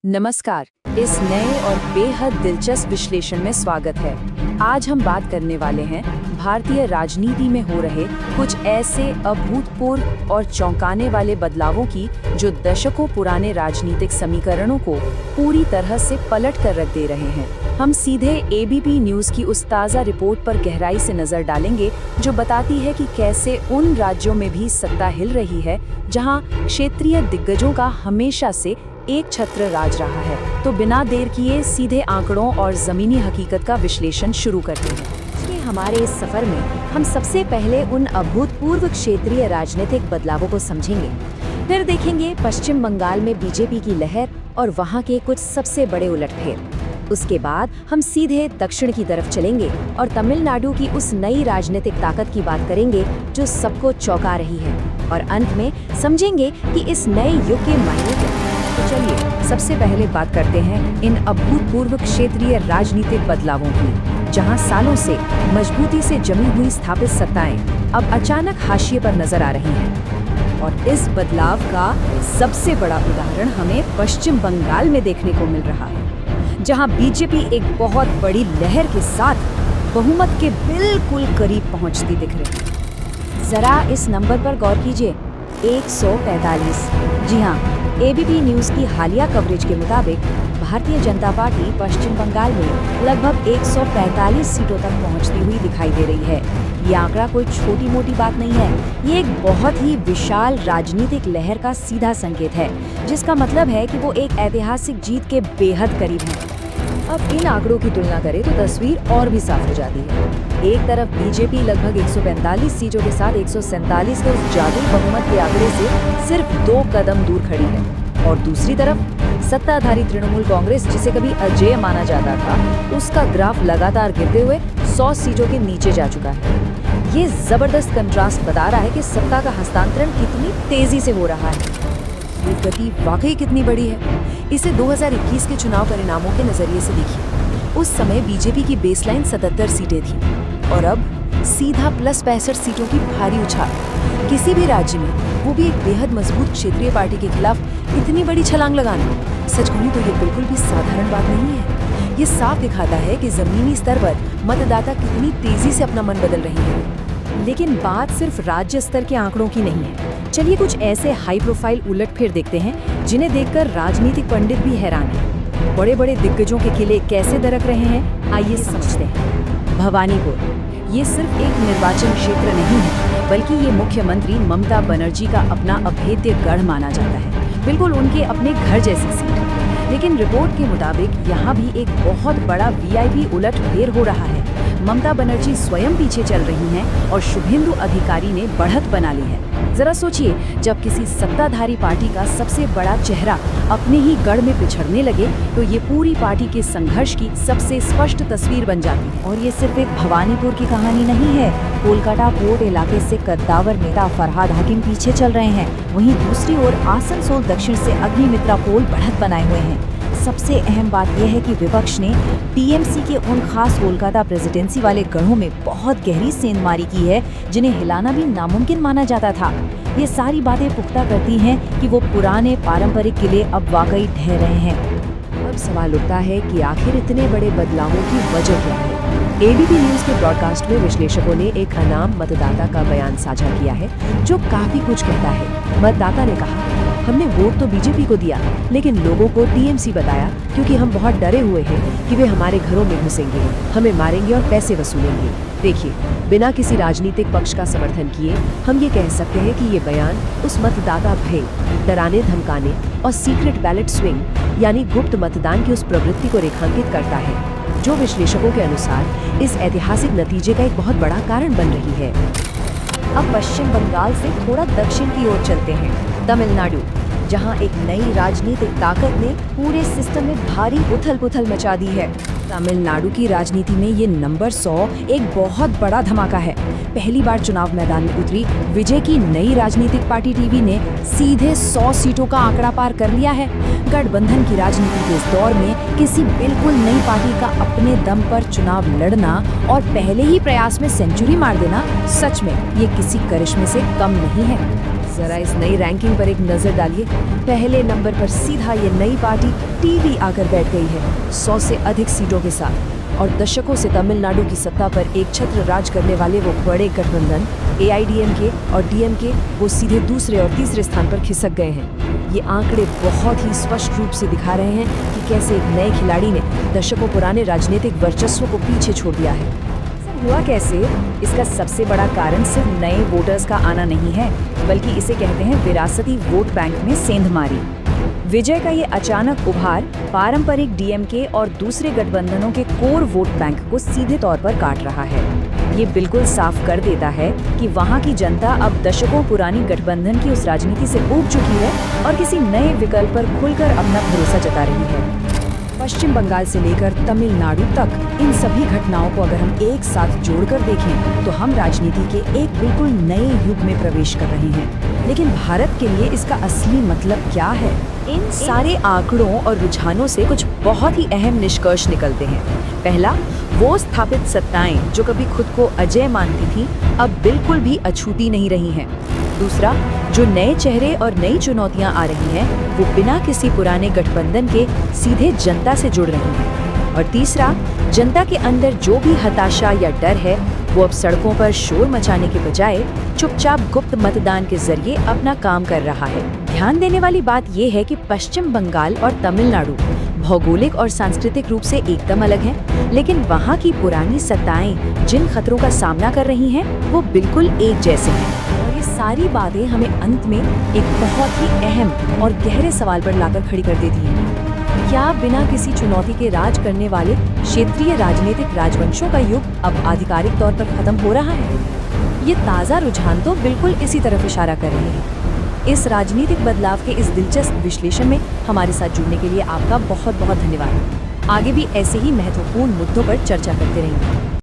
नमस्कार। इस नए और बेहद दिलचस्प विश्लेषण में स्वागत है। आज हम बात करने वाले हैं भारतीय राजनीति में हो रहे कुछ ऐसे अभूतपूर्व और चौंकाने वाले बदलावों की जो दशकों पुराने राजनीतिक समीकरणों को पूरी तरह से पलट कर रख दे रहे हैं। हम सीधे एबीपी न्यूज़ की उस ताज़ा रिपोर्ट पर गहराई से नजर डालेंगे जो बताती है कि कैसे उन राज्यों में भी सत्ता हिल रही है जहां क्षेत्रीय दिग्गजों का हमेशा से एक छत्र राज रहा है। तो बिना देर किए सीधे आंकड़ों और जमीनी हकीकत का विश्लेषण शुरू करते हैं। हमारे इस सफर में हम सबसे पहले उन अभूतपूर्व क्षेत्रीय राजनीतिक बदलावों को समझेंगे। फिर देखेंगे पश्चिम बंगाल में बीजेपी की लहर और वहां के कुछ सबसे बड़े उलटफेर। उसके बाद हम सीधे दक्षिण की तरफ चलेंगे और तमिलनाडु की उस नई राजनीतिक ताकत की बात करेंगे जो सबको चौंका रही है। और अंत में समझेंगे कि इस नए युग के मायने क्या हैं। तो चलिए सबसे पहले बात करते हैं इन अभूतपूर्व क्षेत्रीय राजनीतिक बदलावों की, जहां सालों से मजबूती से जमी हुई स्थापित सत्ताएं अब अचानक हाशिए पर नजर आ रही हैं। और इस बदलाव का सबसे बड़ा उदाहरण हमें पश्चिम बंगाल में देखने को मिल रहा है, जहां बीजेपी एक बहुत बड़ी लहर के साथ बहुमत के बिल्कुल करीब पहुंचती दिख रही है। जरा इस नंबर पर गौर कीजिए, 145। जी हाँ, एबीपी न्यूज़ की हालिया कवरेज के मुताबिक भारतीय जनता पार्टी पश्चिम बंगाल में लगभग 145 सीटों तक पहुंचती हुई दिखाई दे रही है। ये आंकड़ा कोई छोटी मोटी बात नहीं है, ये एक बहुत ही विशाल राजनीतिक लहर का सीधा संकेत है, जिसका मतलब है कि वो एक ऐतिहासिक जीत के बेहद करीब है। अब इन आंकड़ों की तुलना करें तो तस्वीर और भी साफ हो जाती है। एक तरफ बीजेपी लगभग 145 सीटों के साथ 147 के उस जादुई बहुमत के आंकड़े से सिर्फ 2 कदम दूर खड़ी है, और दूसरी तरफ सत्ताधारी तृणमूल कांग्रेस, जिसे कभी अजेय माना जाता था, उसका ग्राफ लगातार गिरते हुए 100 सीटों के नीचे जा चुका है। ये जबरदस्त कंट्रास्ट बता रहा है कि सत्ता का हस्तांतरण कितनी तेजी से हो रहा है। ये गति वाकई कितनी बड़ी है। इसे 2021 के चुनाव परिणामों के नजरिए से देखिए। उस समय बीजेपी की बेसलाइन 77 सीटें थी और अब सीधा +65 सीटों की भारी उछाल। किसी भी राज्य में, वो भी एक बेहद मजबूत क्षेत्रीय पार्टी के खिलाफ इतनी बड़ी छलांग लगाना, सच कहूं तो ये बिल्कुल भी साधारण बात नहीं है। ये साफ दिखाता है कि जमीनी स्तर पर मतदाता कितनी तेजी से अपना मन बदल रही है। लेकिन बात सिर्फ राज्य स्तर के आंकड़ों की नहीं है। चलिए कुछ ऐसे हाई प्रोफाइल उलटफेर देखते हैं जिन्हें देखकर राजनीतिक पंडित भी हैरान हैं। बड़े बड़े दिग्गजों के किले कैसे दरक रहे हैं, आइए समझते हैं। भवानीपुर, ये सिर्फ एक निर्वाचन क्षेत्र नहीं है, बल्कि ये मुख्यमंत्री ममता बनर्जी का अपना अभेद्य गढ़ माना जाता है, बिल्कुल उनके अपने घर जैसी सीट। लेकिन रिपोर्ट के मुताबिक यहाँ भी एक बहुत बड़ा वीआईपी उलटफेर हो रहा है। ममता बनर्जी स्वयं पीछे चल रही हैं और शुभेंदु अधिकारी ने बढ़त बना ली है। जरा सोचिए, जब किसी सत्ताधारी पार्टी का सबसे बड़ा चेहरा अपने ही गढ़ में पिछड़ने लगे तो ये पूरी पार्टी के संघर्ष की सबसे स्पष्ट तस्वीर बन जाती है। और ये सिर्फ एक भवानीपुर की कहानी नहीं है। कोलकाता पोर्ट इलाके से कद्दावर नेता फरहाद हकीम पीछे चल रहे हैं, वहीं दूसरी ओर आसनसोल दक्षिण से अग्निमित्रा पोल बढ़त बनाए हुए हैं। सबसे अहम बात यह है कि विपक्ष ने टीएमसी के उन खास कोलकाता प्रेसिडेंसी वाले गढ़ों में बहुत गहरी सेंधमारी की है जिन्हें हिलाना भी नामुमकिन माना जाता था। ये सारी बातें पुख्ता करती हैं कि वो पुराने पारंपरिक किले अब वाकई ढह रहे हैं। अब सवाल उठता है कि आखिर इतने बड़े बदलावों की वजह क्या है। एबीपी न्यूज़ के ब्रॉडकास्ट में विश्लेषकों ने एक अनाम मतदाता का बयान साझा किया है जो काफी कुछ कहता है। मतदाता ने कहा, हमने वोट तो बीजेपी को दिया, लेकिन लोगों को टीएमसी बताया क्योंकि हम बहुत डरे हुए हैं कि वे हमारे घरों में घुसेंगे, हमें मारेंगे और पैसे वसूलेंगे। देखिए, बिना किसी राजनीतिक पक्ष का समर्थन किए हम ये कह सकते हैं कि ये बयान उस मतदाता भय, डराने धमकाने और सीक्रेट बैलेट स्विंग यानी गुप्त मतदान की उस प्रवृत्ति को रेखांकित करता है, जो विश्लेषकों के अनुसार इस ऐतिहासिक नतीजे का एक बहुत बड़ा कारण बन रही है। अब पश्चिम बंगाल से थोड़ा दक्षिण की ओर चलते हैं, तमिलनाडु, जहां एक नई राजनीतिक ताकत ने पूरे सिस्टम में भारी उथल-पुथल मचा दी है। तमिलनाडु की राजनीति में ये नंबर 100 एक बहुत बड़ा धमाका है। पहली बार चुनाव मैदान में उतरी विजय की नई राजनीतिक पार्टी टीवी ने सीधे 100 सीटों का आंकड़ा पार कर लिया है। गठबंधन की राजनीति के इस दौर में किसी बिल्कुल नई पार्टी का अपने दम पर चुनाव लड़ना और पहले ही प्रयास में सेंचुरी मार देना, सच में ये किसी करिश्मे से कम नहीं है। जरा इस नई रैंकिंग पर एक नजर डालिए। पहले नंबर पर सीधा ये नई पार्टी टीवी आकर बैठ गई है, 100 से अधिक सीटों के साथ। और दशकों से तमिलनाडु की सत्ता पर एक छत्र राज करने वाले वो बड़े गठबंधन AIDMK और DMK वो सीधे दूसरे और तीसरे स्थान पर खिसक गए हैं। ये आंकड़े बहुत ही स्पष्ट रूप से दिखा रहे हैं कि कैसे एक नए खिलाड़ी ने दशकों पुराने राजनीतिक वर्चस्व को पीछे छोड़ दिया है। हुआ कैसे? इसका सबसे बड़ा कारण सिर्फ नए वोटर्स का आना नहीं है, बल्कि इसे कहते हैं विरासती वोट बैंक में सेंधमारी। विजय का ये अचानक उभार पारंपरिक DMK और दूसरे गठबंधनों के कोर वोट बैंक को सीधे तौर पर काट रहा है। ये बिल्कुल साफ कर देता है कि वहाँ की जनता अब दशकों पुरानी गठबंधन की उस राजनीति से ऊब चुकी है और किसी नए विकल्प पर खुलकर अपना भरोसा जता रही है। पश्चिम बंगाल से लेकर तमिलनाडु तक इन सभी घटनाओं को अगर हम एक साथ जोड़कर देखें तो हम राजनीति के एक बिल्कुल नए युग में प्रवेश कर रहे हैं। लेकिन भारत के लिए इसका असली मतलब क्या है? इन सारे आंकड़ों और रुझानों से कुछ बहुत ही अहम निष्कर्ष निकलते हैं। पहला, वो स्थापित सत्ताएं जो कभी खुद को अजय मानती थीं, अब बिल्कुल भी अछूती नहीं रही हैं। दूसरा, जो नए चेहरे और नई चुनौतियां आ रही हैं, वो बिना किसी पुराने गठबंधन के सीधे जनता से जुड़ रही हैं। और तीसरा, जनता के अंदर जो भी हताशा या डर है, वो अब सड़कों पर शोर मचाने के बजाय चुपचाप गुप्त मतदान के जरिए अपना काम कर रहा है। ध्यान देने वाली बात यह है कि पश्चिम बंगाल और तमिलनाडु भौगोलिक और सांस्कृतिक रूप से एकदम अलग हैं, लेकिन वहाँ की पुरानी सत्ताएं जिन खतरों का सामना कर रही हैं, वो बिल्कुल एक जैसे हैं। और ये सारी बातें हमें अंत में एक बहुत ही अहम और गहरे सवाल पर लाकर खड़ी कर देती हैं। क्या बिना किसी चुनौती के राज करने वाले क्षेत्रीय राजनीतिक राजवंशों का युग अब आधिकारिक तौर पर खत्म हो रहा है? ये ताज़ा रुझान तो बिल्कुल इसी तरफ इशारा कर रहे हैं। इस राजनीतिक बदलाव के इस दिलचस्प विश्लेषण में हमारे साथ जुड़ने के लिए आपका बहुत बहुत धन्यवाद। आगे भी ऐसे ही महत्वपूर्ण मुद्दों पर चर्चा करते रहेंगे।